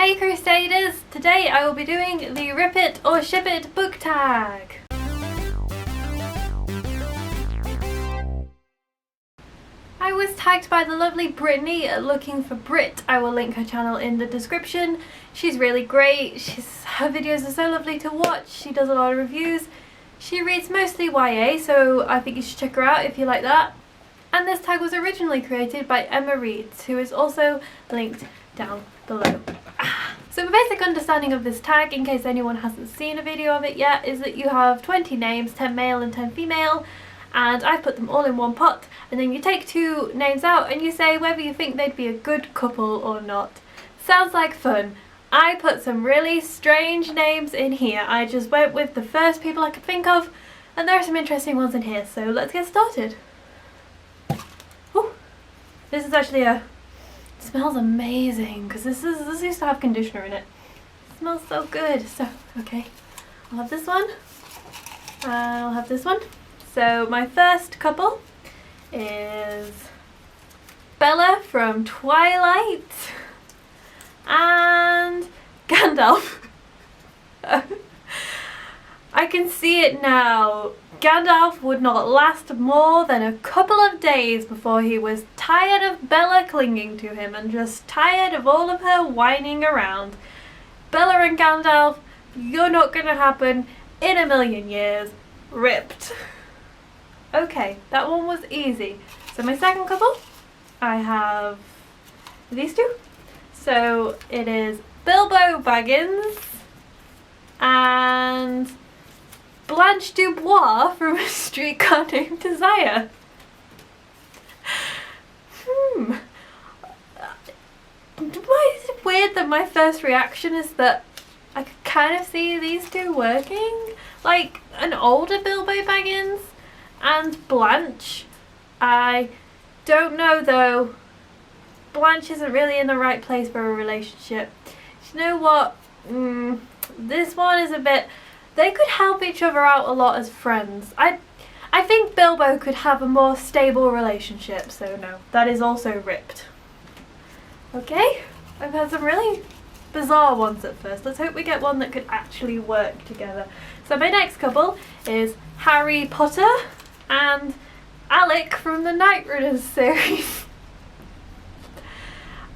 Hey Crusaders! Today I will be doing the Rip It or Ship It book tag. I was tagged by the lovely Brittany at Looking for Brit. I will link her channel in the description. She's really great. Her videos are so lovely to watch. She does a lot of reviews. She reads mostly YA, so I think you should check her out if you like that. And this tag was originally created by Emma Reeds, who is also linked down below. So my basic understanding of this tag, in case anyone hasn't seen a video of it yet, is that you have 20 names, 10 male and 10 female, and I've put them all in one pot, and then you take 2 names out and you say whether you think they'd be a good couple or not. Sounds like fun. I put some really strange names in here. I just went with the first people I could think of, and there are some interesting ones in here, so let's get started. Whew. This is actually it smells amazing because this used to have conditioner in it. It smells so good. So okay, I'll have this one. I'll have this one. So my first couple is Bella from Twilight and Gandalf. I can see it now. Gandalf would not last more than a couple of days before he was tired of Bella clinging to him and just tired of all of her whining around. Bella and Gandalf, you're not gonna happen in a million years. Ripped. Okay, that one was easy. So my second couple, I have these two. So it is Bilbo Baggins and Blanche Dubois from A Streetcar Named Desire. Why is it weird that my first reaction is that I could kind of see these two working? Like an older Bilbo Baggins and Blanche. I don't know though. Blanche isn't really in the right place for a relationship. You know what? This one is a bit... They could help each other out a lot as friends. I think Bilbo could have a more stable relationship, so no, that is also ripped. Okay, I've had some really bizarre ones at first. Let's hope we get one that could actually work together. So my next couple is Harry Potter and Alec from the Night Runners series.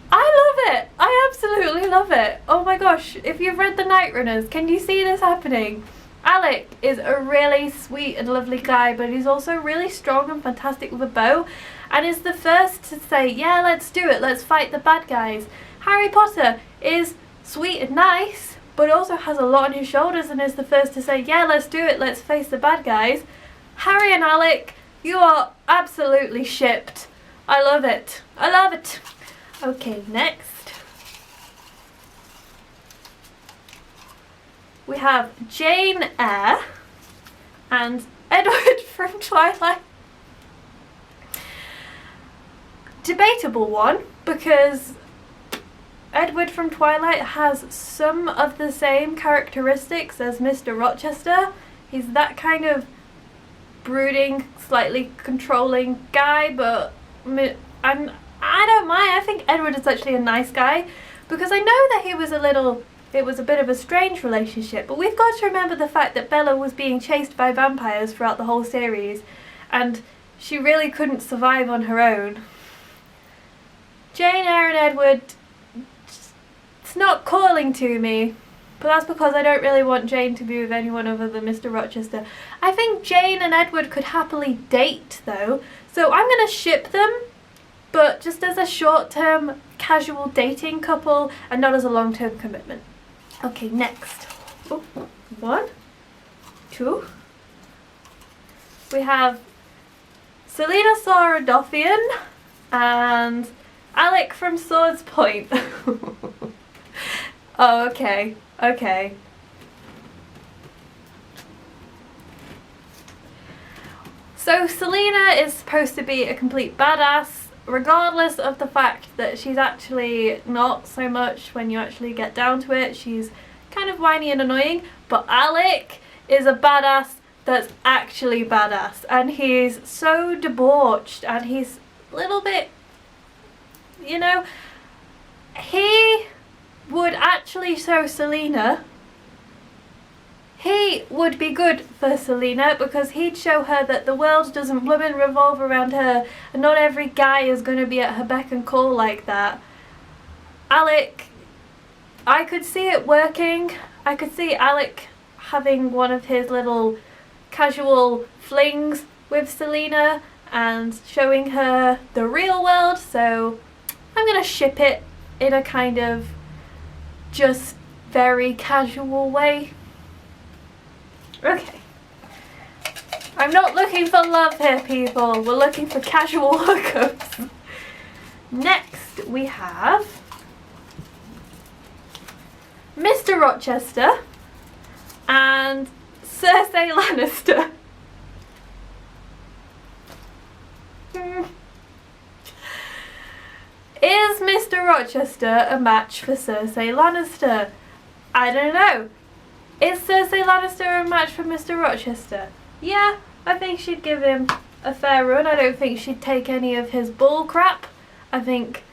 I love it! I absolutely love it! Oh my gosh, if you've read The Night Runners, can you see this happening? Alec is a really sweet and lovely guy, but he's also really strong and fantastic with a bow, and is the first to say, yeah, let's do it, let's fight the bad guys. Harry Potter is sweet and nice, but also has a lot on his shoulders and is the first to say, yeah, let's do it, let's face the bad guys. Harry and Alec, you are absolutely shipped. I love it. I love it. Okay, next we have Jane Eyre and Edward from Twilight. Debatable one, because Edward from Twilight has some of the same characteristics as Mr. Rochester. He's that kind of brooding, slightly controlling guy, but I don't mind. I think Edward is actually a nice guy, because I know that it was a bit of a strange relationship, but we've got to remember the fact that Bella was being chased by vampires throughout the whole series, and she really couldn't survive on her own. Jane Eyre and Edward, it's not calling to me, but that's because I don't really want Jane to be with anyone other than Mr. Rochester. I think Jane and Edward could happily date though, so I'm going to ship them, but just as a short-term casual dating couple and not as a long-term commitment. Okay, next. Oh, 1, 2. We have Selena Saurodothian and Alec from Swords Point. Oh, okay, okay. So Selena is supposed to be a complete badass, regardless of the fact that she's actually not so much when you actually get down to it. She's kind of whiny and annoying, but Alec is a badass that's actually badass, and he's so debauched and he's a little bit, you know, he would actually actually show Selena. He would be good for Selena because he'd show her that the world doesn't blooming revolve around her and not every guy is going to be at her beck and call like that. Alec, I could see it working. I could see Alec having one of his little casual flings with Selena and showing her the real world, so I'm gonna ship it in a kind of just very casual way. Okay. I'm not looking for love here, people. We're looking for casual hookups. Next we have Mr. Rochester and Cersei Lannister. Is Mr. Rochester a match for Cersei Lannister? I don't know. Is Cersei Lannister a match for Mr. Rochester? Yeah, I think she'd give him a fair run. I don't think she'd take any of his bull crap. I think...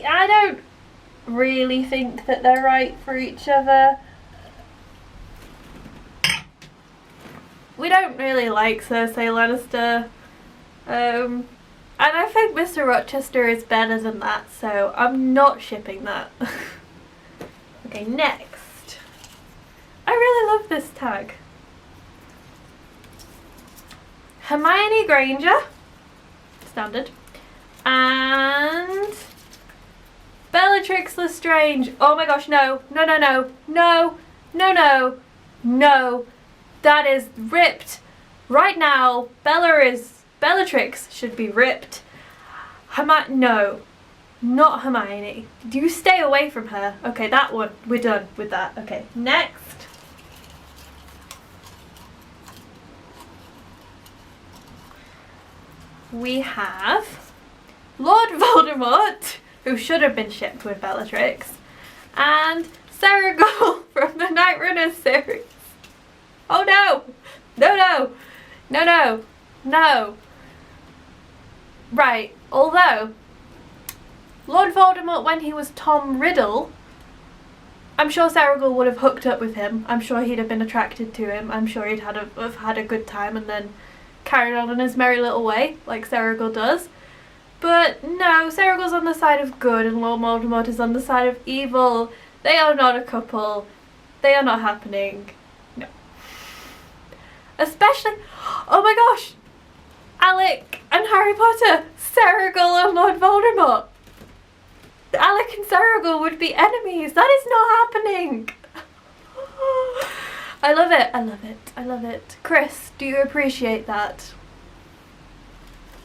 I don't really think that they're right for each other. We don't really like Cersei Lannister. And I think Mr. Rochester is better than that, so I'm not shipping that. Okay, next. I really love this tag. Hermione Granger, standard, and Bellatrix Lestrange. Oh my gosh, no, no, no, no, no, no, no, no. That is ripped. Right now, Bellatrix should be ripped. No, not Hermione. You stay away from her. Okay, that one, we're done with that. Okay, next. We have Lord Voldemort, who should have been shipped with Bellatrix, and Seragol from the Night Runners series. Oh no! No, no! No, no! No! Right, although Lord Voldemort, when he was Tom Riddle, I'm sure Seragol would have hooked up with him. I'm sure he'd have been attracted to him. I'm sure he'd have had a good time and then carried on in his merry little way, like Seragol does. But no, Seragol's on the side of good and Lord Voldemort is on the side of evil. They are not a couple. They are not happening. No. Especially, oh my gosh, Alec and Harry Potter, Seragol and Lord Voldemort. Alec and Seragol would be enemies. That is not happening. I love it. I love it. I love it. Chris, do you appreciate that?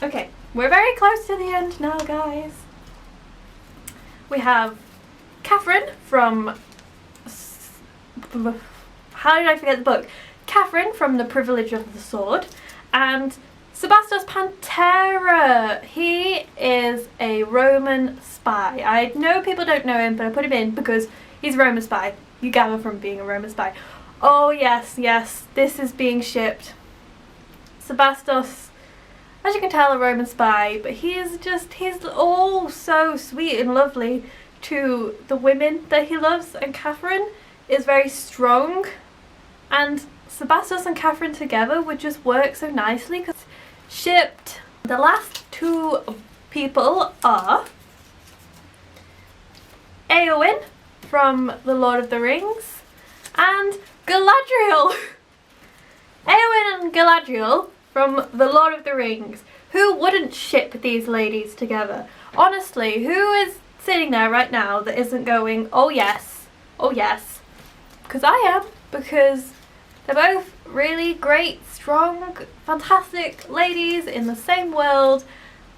Okay, we're very close to the end now, guys. We have Catherine from... How did I forget the book? Catherine from The Privilege of the Sword and Sebastos Pantera. He is a Roman spy. I know people don't know him, but I put him in because he's a Roman spy. You gather from being a Roman spy. Oh yes, yes, this is being shipped. Sebastos, as you can tell, a Roman spy, but he's all so sweet and lovely to the women that he loves, and Catherine is very strong, and Sebastos and Catherine together would just work so nicely because shipped. The last two people are Éowyn from The Lord of the Rings and Galadriel. Éowyn and Galadriel from The Lord of the Rings. Who wouldn't ship these ladies together? Honestly, who is sitting there right now that isn't going, oh yes, oh yes? Because I am, because they're both really great, strong, fantastic ladies in the same world,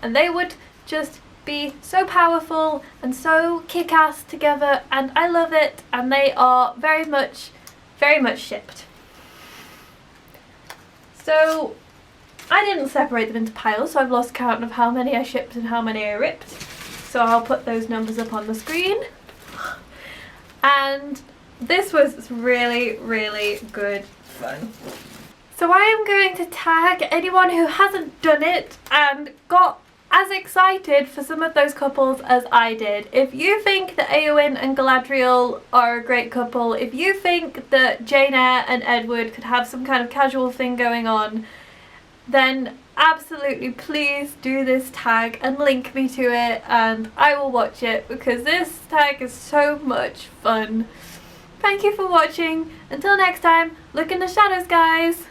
and they would just be so powerful and so kick-ass together, and I love it, and they are very much shipped. So I didn't separate them into piles, so I've lost count of how many I shipped and how many I ripped. So I'll put those numbers up on the screen. And this was really, really good fun. So I am going to tag anyone who hasn't done it and got as excited for some of those couples as I did. If you think that Éowyn and Galadriel are a great couple, if you think that Jane Eyre and Edward could have some kind of casual thing going on, then absolutely please do this tag and link me to it and I will watch it, because this tag is so much fun. Thank you for watching. Until next time, look in the shadows, guys.